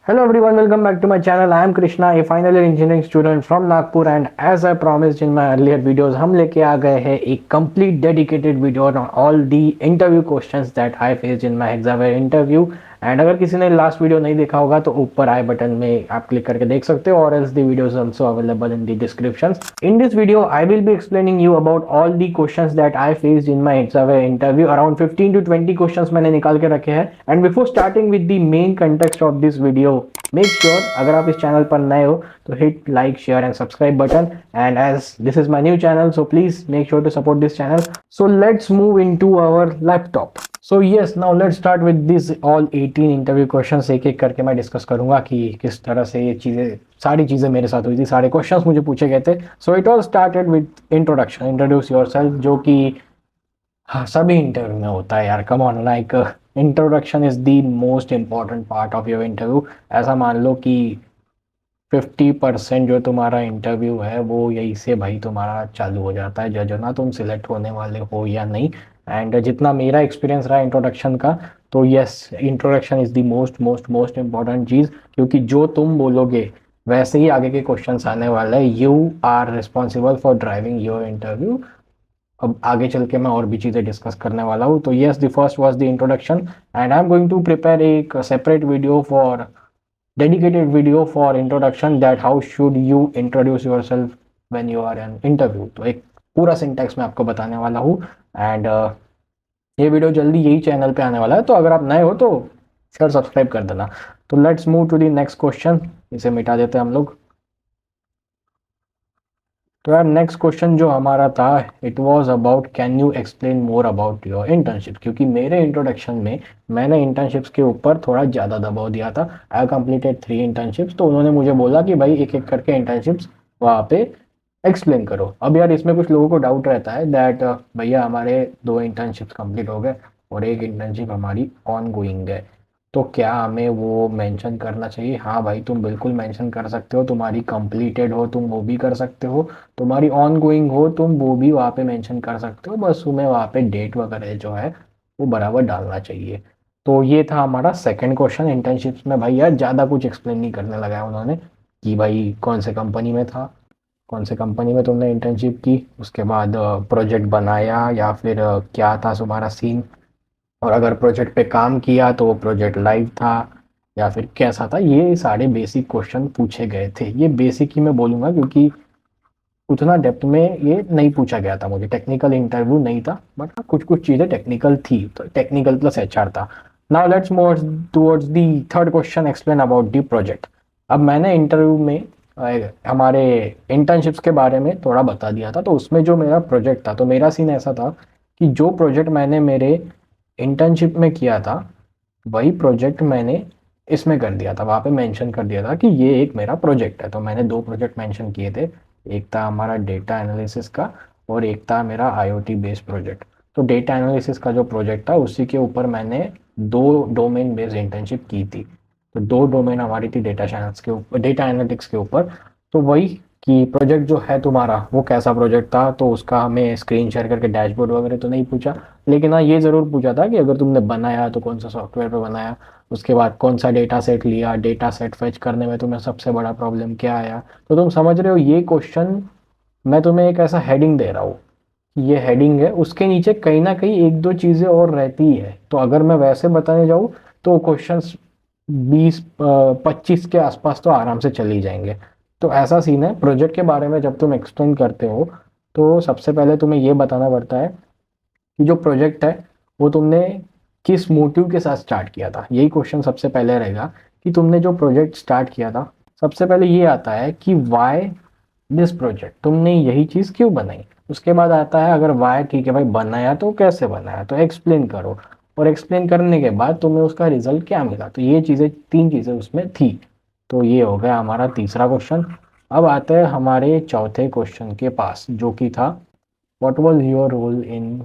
Hello everyone, welcome back to my channel. I am Krishna, a final year engineering student from Nagpur, and as I promised in my earlier videos, हम लेके आ गए हैं एक complete dedicated video on all the interview questions that I faced in my exam interview. And अगर किसी ने last video नहीं देखा होगा तो ऊपर आई बटन में आप क्लिक करके देख सकते हो, और else the video is also available in the description. In this video I will be explaining you about all the questions that I faced in my exam interview. Around 15 to 20 questions मैंने निकाल के रखे हैं. And before starting with the main context of this video, make sure अगर आप इस channel पर नए हो तो hit like, share and subscribe button. And as this is my new channel, so please make sure to support this channel. So let's move into our laptop. So yes, now let's start with this all 18 interview questions. एक एक करके मैं discuss करूंगा कि किस तरह से ये चीज़ें, सारी चीज़ें मेरे साथ हुई थी, सारे क्वेश्चंस मुझे पूछे गए थे. So it all started with introduction, introduce yourself, जो कि हाँ सभी इंटरव्यू में होता है यार. Come on, like introduction is the most important part of your interview. ऐसा मान लो कि 50% जो तुम्हारा इंटरव्यू है वो यही से भाई तुम्हारा चालू हो जाता है, जज होना तुम सिलेक्ट होने वाले हो या नहीं. एंड जितना मेरा एक्सपीरियंस रहा इंट्रोडक्शन का, तो yes, introduction is the most most most important चीज़, क्योंकि जो तुम बोलोगे वैसे ही आगे के क्वेश्चंस आने वाले हैं. You are responsible for driving your interview. अब आगे चल के मैं और भी चीज़ें डिस्कस करने वाला हूँ. तो yes, the first was the introduction, and I am going to prepare एक separate video for dedicated video for introduction, that how should you introduce yourself when you are an interview. तो एक पूरा syntax मैं आपको बताने वाला हूँ. And ये वीडियो जल्दी यही चैनल पे आने वाला है, तो अगर आप नए हो तो शेयर सब्सक्राइब कर देना. तो let's move to the next question. इसे मिटा देते हैं हम लोग. तो यार नेक्स्ट क्वेश्चन जो हमारा था, it was about can you explain more about your internship. क्योंकि मेरे इंट्रोडक्शन में मैंने इंटर्नशिप्स के ऊपर थोड़ा ज़्यादा दबाव दिया था. आई कंप्लीटेड 3 इंटर्नशिप्स, तो उन्होंने मुझे बोला कि भाई एक एक करके इंटर्नशिप्स वहाँ पे एक्सप्लेन करो. अब यार इसमें कुछ लोगों को डाउट रहता है दैट भैया हमारे 2 इंटर्नशिप्स कंप्लीट हो गए और एक इंटर्नशिप हमारी ऑन गोइंग है, तो क्या हमें वो मेंशन करना चाहिए? हाँ भाई, तुम बिल्कुल मेंशन कर सकते हो. तुम्हारी कंप्लीटेड हो तुम वो भी कर सकते हो, तुम्हारी ऑन गोइंग हो तुम वो भी वहाँ पे मेंशन कर सकते हो. बस तुम्हें वहाँ पे डेट वगैरह जो है वो बराबर डालना चाहिए. तो ये था हमारा सेकंड क्वेश्चन. इंटर्नशिप्स में भाई यार ज़्यादा कुछ एक्सप्लेन नहीं करने लगा है उन्होंने कि भाई कौन से कंपनी में था, कौन से कंपनी में तुमने इंटर्नशिप की, उसके बाद प्रोजेक्ट बनाया या फिर क्या था तुम्हारा सीन, और अगर प्रोजेक्ट पे काम किया तो वो प्रोजेक्ट लाइव था या फिर कैसा था. ये सारे बेसिक क्वेश्चन पूछे गए थे. ये बेसिक ही मैं बोलूँगा क्योंकि उतना डेप्थ में ये नहीं पूछा गया था. मुझे टेक्निकल इंटरव्यू नहीं था, बट हाँ कुछ कुछ चीज़ें टेक्निकल थी, तो टेक्निकल प्लस एचआर था. Now let's move towards the third question, explain about the project. अब मैंने इंटरव्यू में हमारे इंटर्नशिप्स के बारे में थोड़ा बता दिया था. तो उसमें जो मेरा प्रोजेक्ट था, तो मेरा सीन ऐसा था कि जो प्रोजेक्ट मैंने मेरे इंटर्नशिप में किया था वही प्रोजेक्ट मैंने इसमें कर दिया था. वहाँ पे मेंशन कर दिया था कि ये एक मेरा प्रोजेक्ट है. तो मैंने 2 प्रोजेक्ट मेंशन किए थे. एक था हमारा डेटा एनालिसिस का और एक था मेरा आईओटी बेस्ड प्रोजेक्ट. तो डेटा एनालिसिस का जो प्रोजेक्ट था उसी के ऊपर मैंने 2 डोमेन बेस्ड इंटर्नशिप की थी. तो 2 डोमेन हमारी थी डेटा साइंस के ऊपर, डेटा एनालिटिक्स के ऊपर. तो वही कि प्रोजेक्ट जो है तुम्हारा वो कैसा प्रोजेक्ट था, तो उसका हमें स्क्रीन शेयर करके डैशबोर्ड वगैरह तो नहीं पूछा, लेकिन हाँ ये ज़रूर पूछा था कि अगर तुमने बनाया तो कौन सा सॉफ्टवेयर पे बनाया, उसके बाद कौन सा डेटा सेट लिया, डेटा सेट फेच करने में तुम्हें सबसे बड़ा प्रॉब्लम क्या आया. तो तुम समझ रहे हो ये क्वेश्चन मैं तुम्हें एक ऐसा हेडिंग दे रहा हूँ, ये हेडिंग है, उसके नीचे कहीं ना कहीं 1-2 चीज़ें और रहती है. तो अगर मैं वैसे बताने जाऊँ तो क्वेश्चन 20-25 के आसपास तो आराम से चल ही जाएंगे. तो ऐसा सीन है. प्रोजेक्ट के बारे में जब तुम एक्सप्लेन करते हो तो सबसे पहले तुम्हें ये बताना पड़ता है कि जो प्रोजेक्ट है वो तुमने किस मोटिव के साथ स्टार्ट किया था. यही क्वेश्चन सबसे पहले रहेगा कि तुमने जो प्रोजेक्ट स्टार्ट किया था, सबसे पहले ये आता है कि वाई दिस प्रोजेक्ट, तुमने यही चीज़ क्यों बनाई. उसके बाद आता है अगर वाई ठीक है भाई बनाया तो कैसे बनाया, तो एक्सप्लेन करो, और एक्सप्लेन करने के बाद तुम्हें उसका रिजल्ट क्या मिला. तो ये चीज़ें 3 चीज़ें उसमें थी. तो ये हो गया हमारा तीसरा क्वेश्चन. अब आते हैं हमारे चौथे क्वेश्चन के पास, जो कि था what was your role in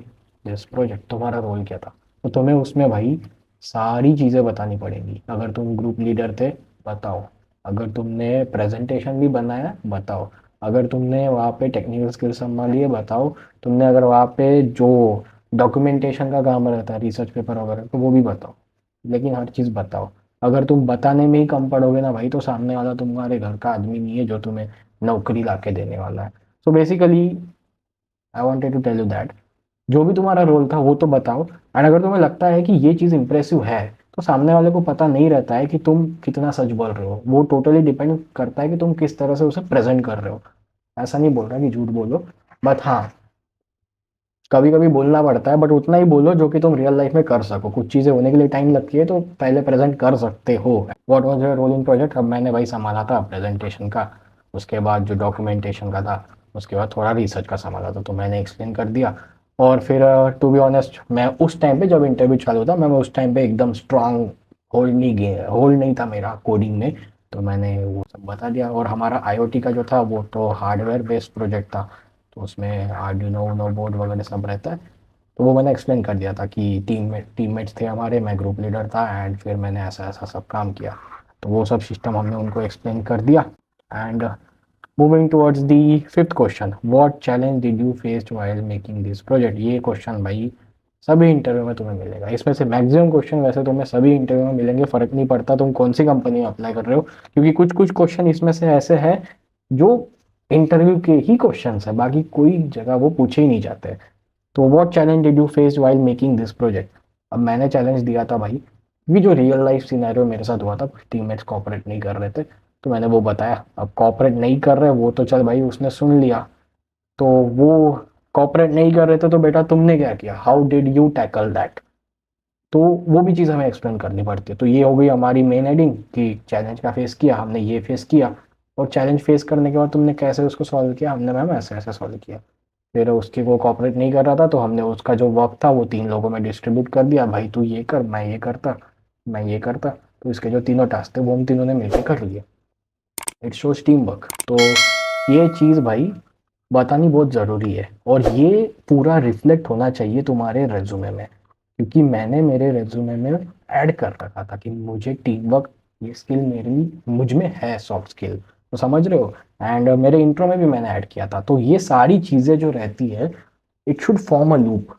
this project. तुम्हारा रोल क्या था. तो तुम्हें उसमें भाई सारी चीज़ें बतानी पड़ेंगी. अगर तुम ग्रुप लीडर थे बताओ, अगर तुमने प्रेजेंटेशन भी बनाया बताओ, अगर तुमने वहाँ पे टेक्निकल स्किल्स संभाली है बताओ, तुमने अगर वहाँ पे जो डॉक्यूमेंटेशन का काम रहता है, रिसर्च पेपर वगैरह, तो वो भी बताओ. लेकिन हर चीज़ बताओ. अगर तुम बताने में ही कम पड़ोगे ना भाई, तो सामने वाला तुम्हारे घर का आदमी नहीं है जो तुम्हें नौकरी ला के देने वाला है। So basically I wanted to tell you that जो भी तुम्हारा रोल था वो तो बताओ। एंड अगर तुम्हें लगता है कि ये चीज़ इंप्रेसिव है, तो सामने वाले को पता नहीं रहता है कि तुम कितना सच बोल रहे हो, वो टोटली डिपेंड करता है कि तुम किस तरह से उसे प्रेजेंट कर रहे हो। ऐसा नहीं बोल रहा कि झूठ बोलो, बट हाँ, कभी कभी बोलना पड़ता है, बट उतना ही बोलो जो कि तुम रियल लाइफ में कर सको। कुछ चीज़ें होने के लिए टाइम लगती है, तो पहले प्रेजेंट कर सकते हो। What was your role in project? अब मैंने भाई संभाला था प्रेजेंटेशन का, उसके बाद जो डॉक्यूमेंटेशन का था, उसके बाद थोड़ा रिसर्च का संभाला था, तो मैंने एक्सप्लेन कर दिया। और फिर टू बी ऑनेस्ट, मैं उस टाइम पे जब इंटरव्यू चालू था, मैं उस टाइम पे एकदम स्ट्रांग होल्ड नहीं था मेरा कोडिंग में, तो मैंने वो सब बता दिया। और हमारा आईओटी का जो था वो तो हार्डवेयर बेस्ड प्रोजेक्ट था, तो उसमें आर्डिनो उनो बोर्ड वगैरह सब रहता है। तो वो मैंने एक्सप्लेन कर दिया था कि टीममेट्स थे हमारे, मैं ग्रुप लीडर था, एंड फिर मैंने ऐसा ऐसा सब काम किया। तो वो सब सिस्टम हमने उनको एक्सप्लेन कर दिया। And moving towards the fifth question, what challenge did you faced while making this project? ये क्वेश्चन भाई सभी इंटरव्यू में तुम्हें मिलेगा। इसमें से मैक्सिमम क्वेश्चन वैसे तुम्हें सभी इंटरव्यू में मिलेंगे, फ़र्क नहीं पड़ता तुम कौन सी कंपनी में अप्लाई कर रहे हो, क्योंकि कुछ कुछ क्वेश्चन इसमें से ऐसे हैं जो इंटरव्यू के ही क्वेश्चन है, बाकी कोई जगह वो पूछे ही नहीं जाते। तो what challenge did you face while making this project? अब मैंने चैलेंज दिया था भाई, ये जो रियल लाइफ सिनेरियो मेरे साथ हुआ था, कुछ टीममेट्स कॉपरेट नहीं कर रहे थे, तो मैंने वो बताया। अब कॉपरेट नहीं कर रहे वो तो चल भाई उसने सुन लिया, तो वो कॉपरेट नहीं कर रहे थे तो बेटा तुमने क्या किया, how did you tackle that? तो वो भी चीज़ हमें एक्सप्लेन करनी पड़ती है। तो ये हो गई हमारी मेन हेडिंग कि चैलेंज का फेस किया हमने, ये फेस किया, और चैलेंज फेस करने के बाद तुमने कैसे उसको सॉल्व किया? हमने मैम ऐसे ऐसे सॉल्व किया। फिर उसकी वो कॉपरेट नहीं कर रहा था, तो हमने उसका जो वर्क था वो तीन लोगों में डिस्ट्रीब्यूट कर दिया, भाई तू ये कर, मैं ये करता, मैं ये करता। तो इसके जो तीनों टास्क थे वो हम तीनों ने मिलकर कर लिए। It shows team work. तो ये चीज़ भाई बतानी बहुत ज़रूरी है, और ये पूरा रिफ्लेक्ट होना चाहिए तुम्हारे रेज्यूमे में, क्योंकि मैंने मेरे रेज्यूमे में ऐड कर रखा था कि मुझे टीम वर्क, ये स्किल मेरी मुझ में है, सॉफ्ट स्किल, तो समझ रहे हो। एंड मेरे इंट्रो में भी मैंने ऐड किया था। तो ये सारी चीज़ें जो रहती है, it should form a loop.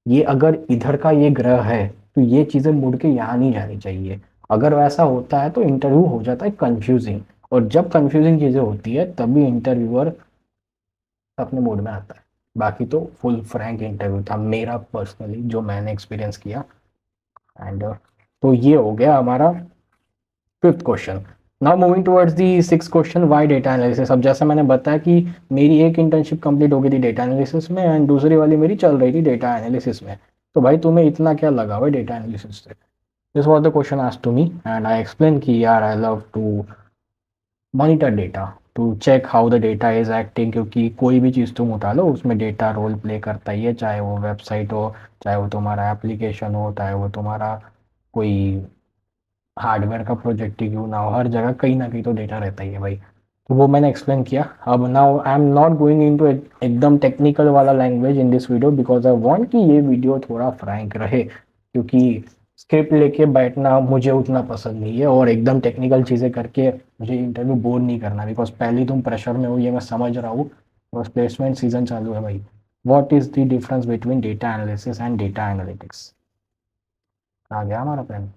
ये अगर इधर का ये ग्रह है, तो ये चीज़ें मुड़ के यहाँ नहीं जानी चाहिए। अगर वैसा होता है तो इंटरव्यू हो जाता है कंफ्यूजिंग, और जब कंफ्यूजिंग चीज़ें होती है तभी इंटरव्यूअर अपने मूड में आता है। बाकी तो फुल फ्रैंक इंटरव्यू था मेरा पर्सनली, जो मैंने एक्सपीरियंस किया। एंड तो ये हो गया हमारा fifth question. Now moving towards the six question, why data analysis. अब जैसा मैंने बताया कि मेरी एक इंटर्नशिप कंप्लीट हो गई थी डेटा एनालिसिस में, एंड दूसरी वाली मेरी चल रही थी डेटा एनालिसिस में। तो भाई तुम्हें इतना क्या लगा हुआ डेटा एनालिसिस से? This was the question asked to me, and I explain कि यार I love to monitor data, to check how the data is acting, क्योंकि कोई भी चीज़ तुम उठा लो उसमें डेटा रोल प्ले करता ही है, चाहे वो वेबसाइट हो, चाहे वो तुम्हारा एप्लीकेशन हो, चाहे वो तुम्हारा कोई हार्डवेयर का प्रोजेक्ट ही क्यों ना हो, हर जगह कहीं ना कहीं तो डेटा रहता ही है भाई। तो वो मैंने एक्सप्लेन किया। अब now I am not going into एकदम टेक्निकल वाला language in this video, because I want कि ये वीडियो थोड़ा फ्रैंक रहे, क्योंकि स्क्रिप्ट लेके बैठना मुझे उतना पसंद नहीं है, और एकदम टेक्निकल चीज़ें करके मुझे इंटरव्यू बोर नहीं करना, बिकॉज पहले ही तुम प्रेशर में हो, ये मैं समझ रहा हूँ। बस प्लेसमेंट सीजन चालू है भाई। What is the difference between data analysis and data analytics? आ गया हमारा पेन।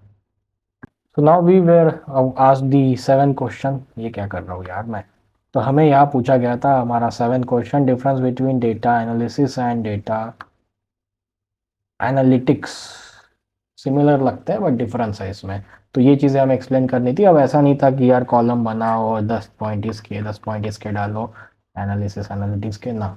तो नाउ वी वेर आज दी सेवन क्वेश्चन, ये क्या कर रहा हूँ यार मैं। तो हमें यहाँ पूछा गया था हमारा seven question, difference between data analysis and data analytics. Similar लगता है बट डिफरेंस है इसमें। तो ये चीज़ें हमें एक्सप्लेन करनी थी। अब ऐसा नहीं था कि यार कॉलम बनाओ और 10 पॉइंट इसके 10 पॉइंट इसके डालो एनालिसिस एनालिटिक्स के, ना।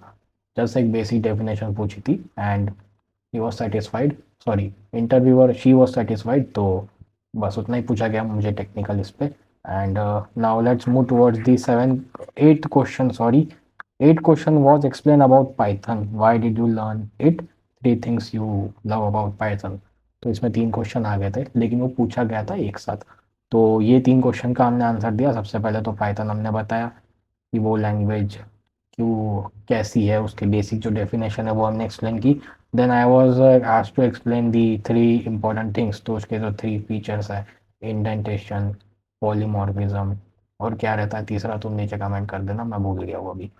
जस्ट एक बेसिक डेफिनेशन पूछी थी, and he was satisfied, sorry interviewer she was satisfied, तो बस उतना ही पूछा गया मुझे टेक्निकल इस पे। And now let's move towards the seven eight question, sorry eight question was explain about Python, why did you learn it, three things you love about Python. तो इसमें तीन क्वेश्चन आ गए थे, लेकिन वो पूछा गया था एक साथ। तो ये तीन क्वेश्चन का हमने आंसर दिया। सबसे पहले तो पाइथन हमने बताया कि वो लैंग्वेज क्यों कैसी है, उसके बेसिक जो डेफिनेशन है वो हमने एक्सप्लेन की। Then I was asked to explain the three important things, तो उसके जो थ्री फीचर्स है, इंडेंटेशन, पॉलीमॉर्फिज्म, और क्या रहता है तीसरा, तुम नीचे कमेंट कर देना, मैं भूल गया वो अभी।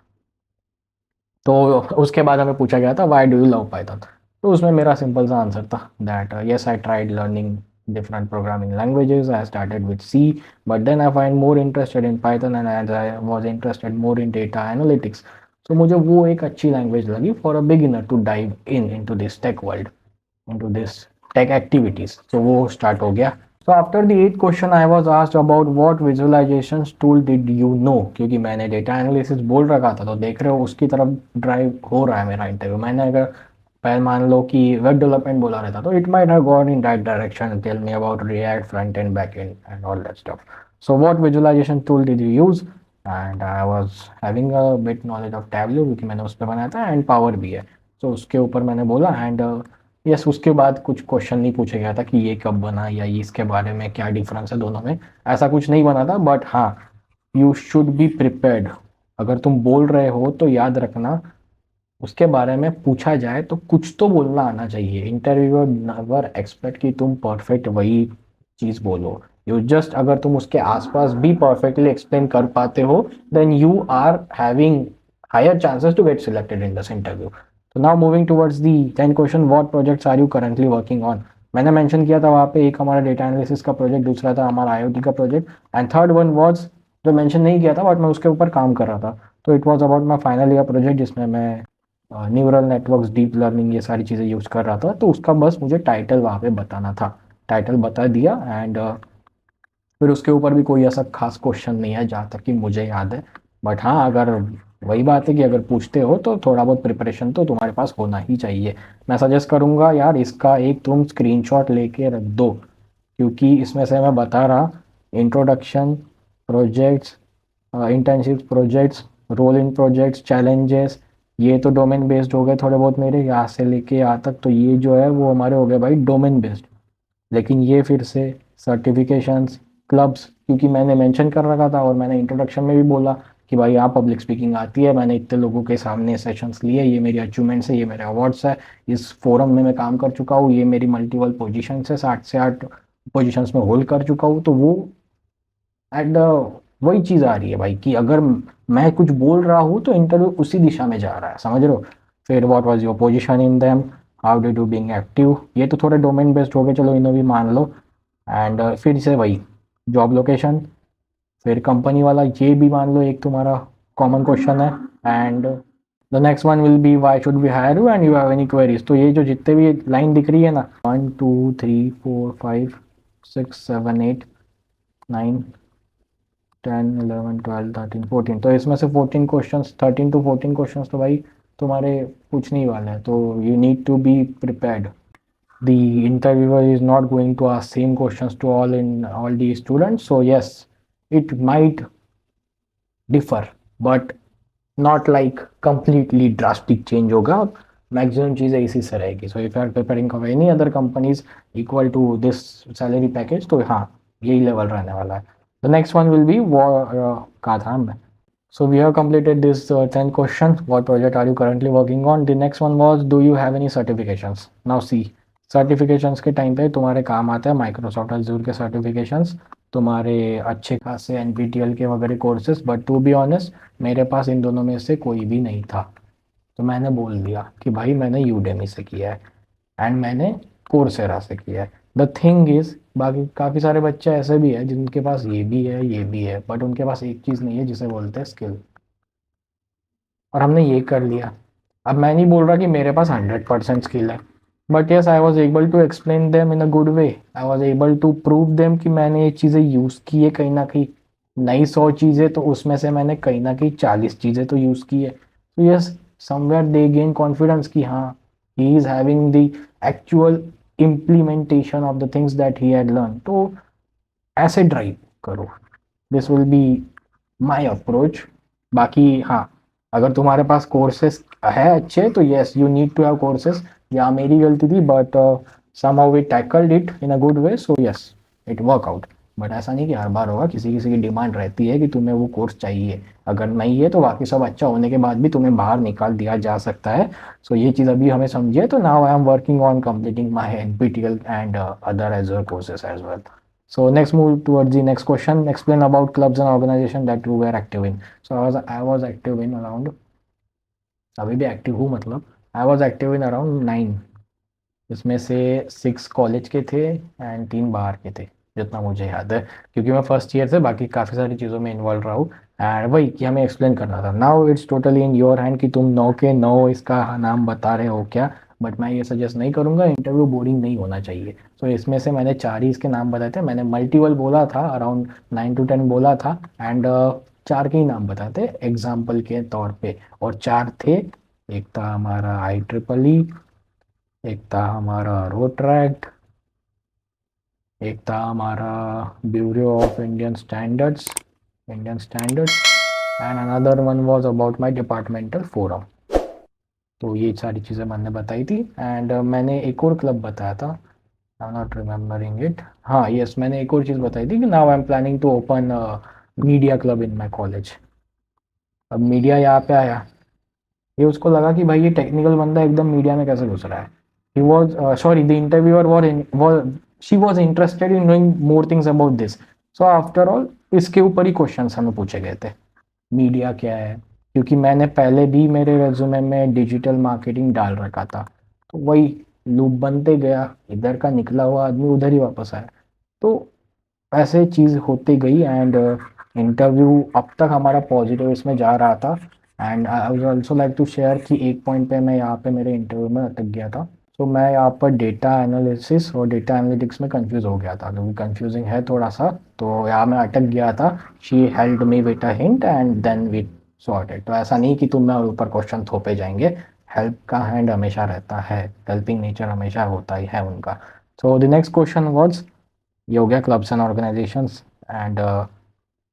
तो उसके बाद हमें पूछा गया था why do you love Python. तो उसमें मेरा सिंपल सा आंसर था that yes I tried learning different programming languages. I started with C, but then I find more interested in Python, and as I was interested more in data analytics. So मुझे वो एक अच्छी language लगी for a beginner to dive in into this tech world, into this tech activities. So वो start हो गया. So after the 8th question I was asked about what visualizations tool did you know, क्योंकि मैंने data analysis बोल रखा था, तो देख रहे हो उसकी तरफ ड्राइव हो रहा है मेरा इंटरव्यू. मैंने अगर पहले मान लो कि वेब डेवलपमेंट बोला रहता तो it might have gone in that direction, tell me about React front end back end and all that stuff. So what visualization tool did you use, and I was having a bit knowledge of Tableau क्योंकि मैंने उस पर बनाया था, and power भी है. तो उसके ऊपर मैंने बोला, एंड यस उसके बाद कुछ क्वेश्चन नहीं पूछा गया था कि ये कब बना या ये इसके बारे में क्या डिफरेंस है दोनों में, ऐसा कुछ नहीं बना था. बट हाँ, यू शुड बी प्रिपेयर्ड. अगर तुम बोल रहे हो तो याद रखना उसके बारे में पूछा जाए तो कुछ तो बोलना आना चाहिए. इंटरव्यूअर नेवर एक्सपेक्ट कि तुम परफेक्ट वही चीज बोलो. यू जस्ट अगर तुम उसके आसपास भी परफेक्टली एक्सप्लेन कर पाते हो then you are having higher chances to get selected in this interview. तो now moving towards the 10 question, what projects are you currently working on. मैंने मेंशन किया था वहाँ पे, एक हमारा डेटा एनालिसिस का प्रोजेक्ट, दूसरा था हमारा आईओटी का project, and third one was जो मेंशन नहीं किया था बट मैं उसके ऊपर काम कर रहा था. तो it was about my final year project जिसमें मैं न्यूरल नेटवर्क्स, डीप लर्निंग, ये सारी चीज़ें यूज़ कर रहा था. तो उसका बस मुझे टाइटल वहाँ पे बताना था. टाइटल बता दिया, एंड फिर उसके ऊपर भी कोई ऐसा खास क्वेश्चन नहीं है जहाँ तक कि मुझे याद है. बट हाँ, अगर वही बात है कि अगर पूछते हो तो थोड़ा बहुत प्रिपरेशन तो तुम्हारे पास होना ही चाहिए. मैं सजेस्ट करूँगा यार इसका एक तुम स्क्रीनशॉट लेके रख दो, क्योंकि इसमें से मैं बता रहा, introduction, projects, internship projects, role in projects, challenges, ये तो डोमेन बेस्ड हो गए थोड़े बहुत मेरे, यहाँ से लेके यहाँ तक. तो ये जो है वो हमारे हो गए भाई डोमेन बेस्ड. लेकिन ये फिर से सर्टिफिकेशंस, क्लब्स, क्योंकि मैंने मेंशन कर रखा था और मैंने इंट्रोडक्शन में भी बोला कि भाई यहाँ पब्लिक स्पीकिंग आती है, मैंने इतने लोगों के सामने सेशंस लिए, ये मेरी अचीवमेंट्स है, ये मेरे अवार्ड्स है, इस फोरम में मैं काम कर चुका हूँ, ये मेरी मल्टीपल पोजीशंस है, 60 से 8 पोजीशंस में होल्ड कर चुका हूँ. तो वो एंड वही चीज़ आ रही है भाई कि अगर मैं कुछ बोल रहा हूँ तो इंटरव्यू उसी दिशा में जा रहा है, समझ रहे हो. फिर what was your position in them, how did you being active, ये तो थोड़े डोमेन बेस्ड हो गए, चलो इन्हें भी मान लो. एंड फिर से वही जॉब लोकेशन, फिर कंपनी वाला ये भी मान लो एक तुम्हारा कॉमन क्वेश्चन है. And the next one will be why should we hire you and you have any queries. तो ये जो जितने भी लाइन दिख रही है ना, 1 2 3 4 5 6 7 8 9 10 11 12 13 14, तो इसमें से 14 क्वेश्चंस, 13 to 14 क्वेश्चंस तो भाई तुम्हारे पूछने ही वाले हैं. तो you need to be prepared. The interviewer is not going to ask same questions to all the students, so yes, it might differ, but not like completely drastic change होगा. Maximum चीज़ें इसी से रहेगी. So if you are preparing for any other companies equal to this salary package, तो हाँ यही level रहने वाला है. The next one will be कहा था मैं. So we have completed this 10 questions. What project are you currently working on? The next one was, do you have any certifications? Now see, certifications के time पे तुम्हारे काम आता है Microsoft Azzur के सर्टिफिकेशंस, तुम्हारे अच्छे खासे एनपीटीएल के वगैरह courses. But to be honest मेरे पास इन दोनों में से कोई भी नहीं था. तो मैंने बोल दिया कि भाई मैंने यूडेमी से किया है एंड मैंने कोर्सेरा से किया है. द थिंग इज बाकी काफ़ी सारे बच्चे ऐसे भी हैं जिनके पास ये भी है ये भी है, बट उनके पास एक चीज़ नहीं है जिसे बोलते हैं स्किल. और हमने ये कर लिया. अब मैं नहीं बोल रहा कि मेरे पास 100% स्किल है, but yes I was able to explain them in a good way. I was able to prove them कि मैंने ये चीज़ें यूज़ की है कहीं ना कहीं. नई 100 चीज़ें तो उसमें से मैंने कहीं ना कहीं 40 चीज़ें तो यूज़ की है. तो yes, somewhere they gain confidence कि हाँ he is having the actual implementation of the things that he had learn. तो ऐसे ड्राइव करो. This will be my approach. बाकी हाँ, अगर तुम्हारे पास कोर्सेस है अच्छे तो yes you need to have courses. या मेरी गलती थी but somehow we tackled it in a good way, so yes it work out. But ऐसा नहीं कि हर बार होगा, किसी किसी की डिमांड रहती है कि तुम्हें वो कोर्स चाहिए. अगर नहीं है तो बाकी सब अच्छा होने के बाद भी तुम्हें बाहर निकाल दिया जा सकता है. सो ये चीज़ अभी हमें समझिए. तो now I am working on completing my NPTEL and other Azure courses as well. So next move towards the next question. Explain about clubs and organization that you were active in. So I was active in around, अभी भी active हूँ मतलब, I was active in around 9 इसमें से 6 college के थे and 3 बाहर के थे, जितना मुझे याद है, क्योंकि मैं फर्स्ट ईयर से बाकी काफ़ी सारी चीज़ों में इन्वॉल्व रहा हूँ। एंड वही कि हमें एक्सप्लेन करना था। Now it's totally in your hand कि तुम 9 के 9 इसका नाम बता रहे हो क्या। बट मैं ये सजेस्ट नहीं करूँगा, इंटरव्यू बोरिंग नहीं होना चाहिए। तो इसमें से मैंने 4 ही इसके नाम बताए थे। मैंने मल्टीपल बोला था, अराउंड 9 to 10 बोला था। एंड 4 के ही नाम बताए थे एग्जाम्पल के तौर पे। और 4 थे, एक था हमारा IEEE, एक था हमारा रोट्रैक्ट, एक था हमारा bureau of Indian standards and another one was about my departmental forum. तो ये सारी चीज़ें मैंने बताई थी। एंड मैंने एक और क्लब बताया था, I am not remembering it. हाँ यस, मैंने एक और चीज़ बताई थी कि now I am planning to open media club in my college. अब मीडिया यहाँ पे आया, ये उसको लगा कि भाई ये टेक्निकल बंदा एकदम मीडिया में कैसे घुस रहा है। He was sorry, the interviewer was she was interested in knowing more things about this. So after all इसके ऊपर ही क्वेश्चन हमें पूछे गए थे, मीडिया क्या है, क्योंकि मैंने पहले भी मेरे रेज्यूमे में डिजिटल मार्केटिंग डाल रखा था। तो वही लूप बनते गया, इधर का निकला हुआ आदमी उधर ही वापस आया। तो ऐसे चीज़ होती गई। एंड इंटरव्यू अब तक हमारा पॉजिटिव इसमें जा रहा था। And I would also like to share कि एक पॉइंट पे मैं यहाँ पे मेरे इंटरव्यू में अटक गया था। तो मैं यहाँ पर डेटा एनालिसिस और डेटा एनालिटिक्स में कंफ्यूज हो गया था, क्योंकि कंफ्यूजिंग है थोड़ा सा। तो यहाँ मैं अटक गया था। She helped me with a hint and then we sorted. तो ऐसा नहीं कि तुम मैं ऊपर क्वेश्चन थोपे जाएंगे, हेल्प का हैंड हमेशा रहता है, हेल्पिंग नेचर हमेशा होता ही है उनका। सो द नेक्स्ट क्वेश्चन वॉज ये हो गया क्लब्स एंड ऑर्गेनाइजेशंस। एंड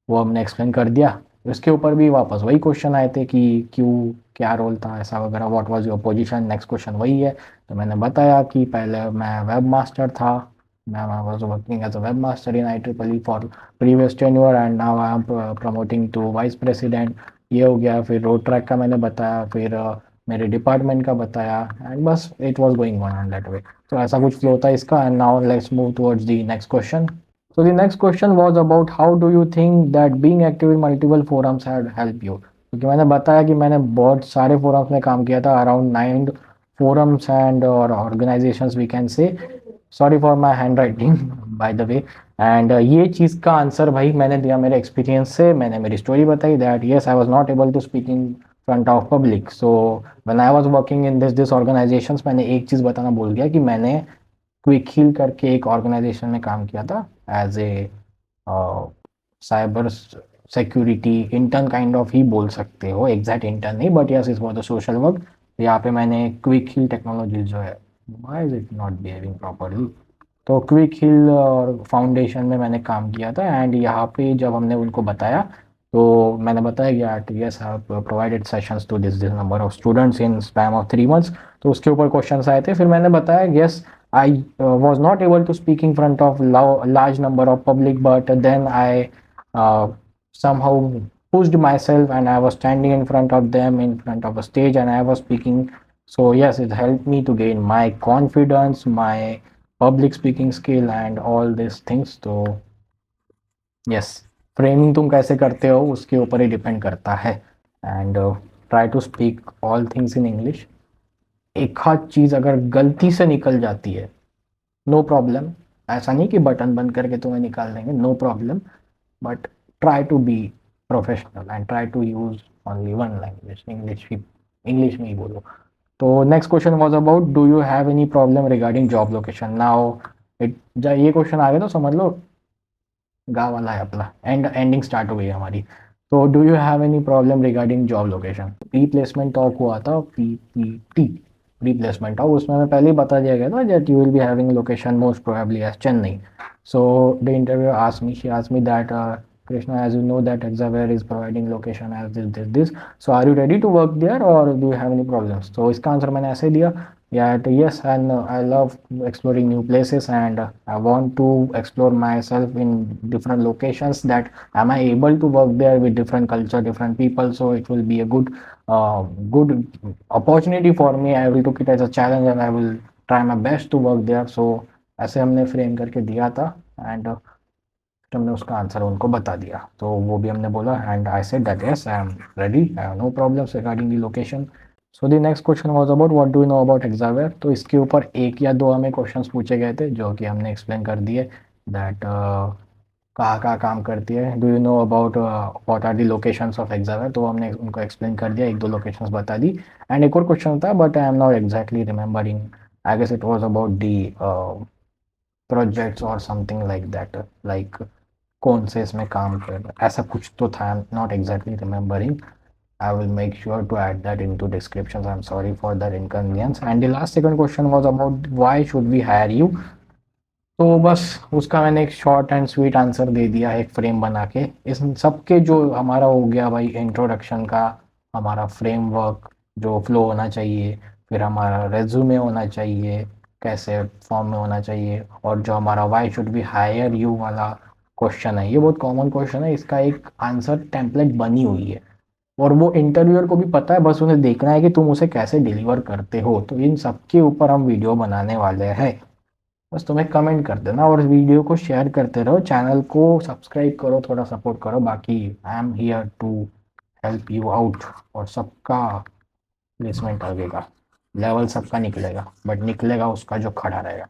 वो हमने एक्सप्लेन कर दिया। उसके ऊपर भी वापस वही क्वेश्चन आए थे कि क्यों, क्या रोल था ऐसा वगैरह, what was your position. Next question वही है। तो मैंने बताया कि पहले मैं वेब मास्टर था, मैं was working as a web master in IEEE for previous tenure and now I am promoting to vice president. ये हो गया। फिर रोड ट्रैक का मैंने बताया, फिर मेरे डिपार्टमेंट का बताया। एंड बस it was going on that way. तो ऐसा कुछ फ्लो था इसका। And now let's move towards the next question. So the next question was about how do you think that being active in multiple forums had helped you? क्योंकि मैंने बताया कि मैंने बहुत सारे forums में काम किया था, अराउंड 9 forums and और organizations we can say. Sorry for my handwriting by the way. And ये चीज़ का आंसर भाई मैंने दिया मेरे एक्सपीरियंस से। मैंने मेरी स्टोरी बताई that yes I was not able to speak in front of public. So when I was working in this organizations, मैंने एक चीज़ बताना भूल गया कि मैंने क्विक हील करके एक ऑर्गेनाइजेशन में काम किया था as a cyber security intern kind of ही बोल सकते हो, एग्जैक्ट इंटर्न नहीं, but yes is for the social work. यहाँ पे मैंने क्विक हील टेक्नोलॉजी जो है, why is it not behaving properly, तो क्विक हिल और फाउंडेशन में मैंने काम किया था। एंड यहाँ पे जब हमने उनको बताया, तो मैंने बताया कि yes I provided sessions to this this number of students in span of 3 months। तो उसके ऊपर क्वेश्चंस आए थे। फिर मैंने बताया yes I was not able to speak in front of large number of public, but then I somehow pushed myself and I was standing in front of them in front of a stage and I was speaking. So yes, it helped me to gain my confidence, my public speaking skill and all these things। तो yes, framing तुम कैसे करते हो उसके ऊपर ही depend करता है। And try to speak all things in English. एक आध चीज़ अगर गलती से निकल जाती है, नो प्रॉब्लम। ऐसा नहीं कि बटन बंद करके तुम्हें निकाल देंगे, no problem. But try to be professional and try to use only one language, English में ही बोलो। तो next question was about do you have any problem regarding job location. Now it जब ये क्वेश्चन आ गया तो समझ लो गा वाला है अपना, एंडिंग स्टार्ट हो गई हमारी। तो do you have any problem regarding job location. Pre placement talk हुआ था, PPT, प्री प्लेसमेंट टॉक। उसमें मैं पहले ही बता दिया गया था that you will be having location most probably as Chennai. So the interviewer asked me, she asked me that Krishna, as you know that Exaware is providing location as this. So are you ready to work there or do you have any problems? So इसका answer मैंने ऐसे दिया that yes, and I love exploring new places and I want to explore myself in different locations. That am I able to work there with different culture, different people? So it will be a good opportunity for me. I will took it as a challenge and I will try my best to work there. So ऐसे हमने frame करके दिया था। And हमने उसका answer उनको बता दिया। तो वो भी हमने बोला and I said that yes I am ready, I have no problems regarding the location. So the next question was about what do you know about Exaware. तो इसके ऊपर एक या दो हमें क्वेश्चंस पूछे गए थे जो कि हमने एक्सप्लेन कर दिए दैट कहाँ कहाँ काम करती है, do you know about what are the locations of Exaware, तो हमने उनको एक्सप्लेन कर दिया, एक दो लोकेशंस बता दी। एंड एक और क्वेश्चन था but I am not exactly remembering, I guess it was about the projects और समथिंग लाइक दैट, लाइक कौन से इसमें काम कर रहा है, ऐसा कुछ तो था, I am not exactly remembering. I will make sure to add that into descriptions. I'm sorry for that inconvenience. And the last second question was about why should we hire you? तो बस उसका मैंने एक short and sweet answer दे दिया एक frame बना के। इस सब के जो हमारा हो गया भाई इंट्रोडक्शन का, हमारा फ्रेमवर्क जो फ्लो होना चाहिए, फिर हमारा रेज्यूमे होना चाहिए कैसे फॉर्म में होना चाहिए, और जो हमारा why should be hire you वाला क्वेश्चन है, ये बहुत कॉमन क्वेश्चन है, इसका एक आंसर टेम्पलेट बनी हुई है और वो इंटरव्यूअर को भी पता है, बस उन्हें देखना है कि तुम उसे कैसे डिलीवर करते हो। तो इन सब के ऊपर हम वीडियो बनाने वाले हैं, बस तुम्हें कमेंट कर देना और इस वीडियो को शेयर करते रहो, चैनल को सब्सक्राइब करो, थोड़ा सपोर्ट करो। बाकी I am here to help you out और सबका प्लेसमेंट लगेगा, लेवल सबका निकलेगा, बट निकलेगा उसका जो खड़ा रहेगा।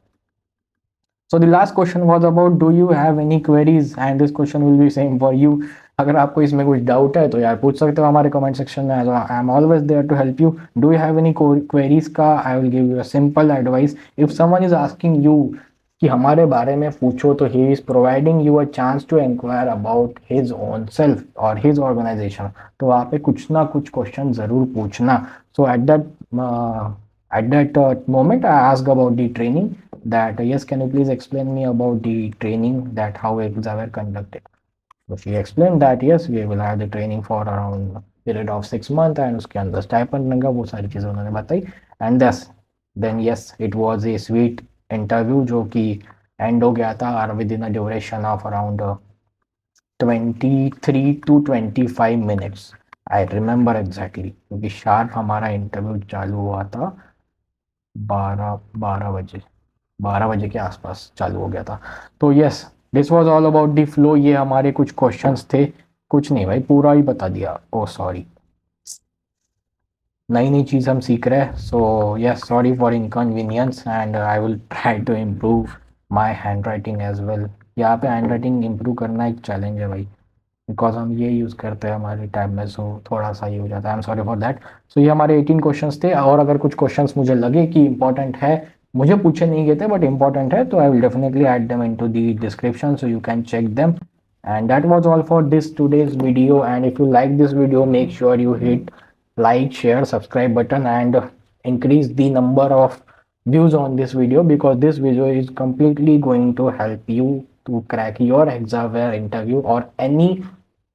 So the last question was about do you have any queries, and this question will be same for you. अगर आपको इसमें कुछ डाउट है तो यार पूछ सकते हो हमारे कमेंट सेक्शन में, I am always there to help you. Do you have any queries का, I will give you a simple advice. If someone is asking you कि हमारे बारे में पूछो, तो he is providing you a chance to inquire about his own self और his organisation. तो वहाँ पे कुछ ना कुछ क्वेश्चन ज़रूर पूछना। सो at that moment I asked about the training, that yes, can you please explain me about the training, that how exams were conducted. So she explained that yes, we will have the training for around period of 6 months and उसके अंदर stipend लगा, वो सारी चीज़ें उन्होंने बताई। And then yes, it was a sweet interview जो कि end हो गया था और within a duration of around 23 to 25 minutes, I remember exactly, क्योंकि शार्प हमारा इंटरव्यू चालू हुआ था 12 बजे के आसपास चालू हो गया था। तो yes, this was all about the flow. ये हमारे कुछ क्वेश्चंस थे, कुछ नहीं भाई पूरा ही बता दिया, ओ सॉरी, नई नई चीज़ हम सीख रहे हैं। So yes, sorry for inconvenience and I will try to improve my hand writing as well. यहाँ पे हैंड राइटिंग इम्प्रूव करना एक चैलेंज है भाई, बिकॉज हम ये यूज़ करते हैं हमारे टाइम में, सो थोड़ा सा ये हो जाता है, I am sorry for that. So ये हमारे 18 क्वेश्चंस थे, और अगर कुछ क्वेश्चंस मुझे लगे कि इंपॉर्टेंट है, मुझे पूछे नहीं गए थे बट इंपॉर्टेंट है, तो I will definitely add them into the description so you can check them. And that was all for this today's video, and if you like this video, make sure you hit like, share, subscribe button and increase the number of views on this video, because this video is completely going to help you to crack your exam interview or any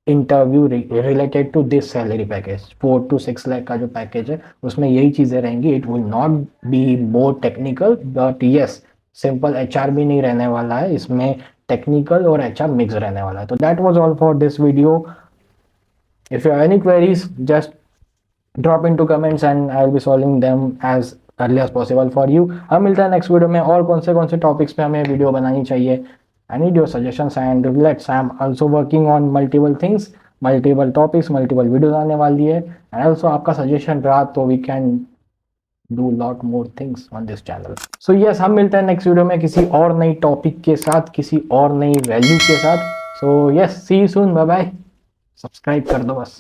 interview related to this salary package. 4 to 6 lakh का जो package है उसमें यही चीज़ें रहेंगी। It will not be more technical, but yes, simple HR भी नहीं रहने वाला है इसमें, टेक्निकल और एचआर मिक्स रहने वाला है। तो that was all for this video. If you have any queries just drop into comments and I will be solving them as early as possible for you. हम मिलते हैं नेक्स्ट वीडियो में, और कौन से टॉपिक्स पे हमें वीडियो बनानी चाहिए। I need your suggestions and let's, I'm also working on multiple things, multiple topics, multiple videos आने वाली है, and also आपका सजेशन रहा तो we can do lot more things on this channel. So yes, हम मिलते हैं नेक्स्ट वीडियो में किसी और नई टॉपिक के साथ, किसी और नई वैल्यू के साथ। So yes, see you soon, bye bye, subscribe कर दो बस।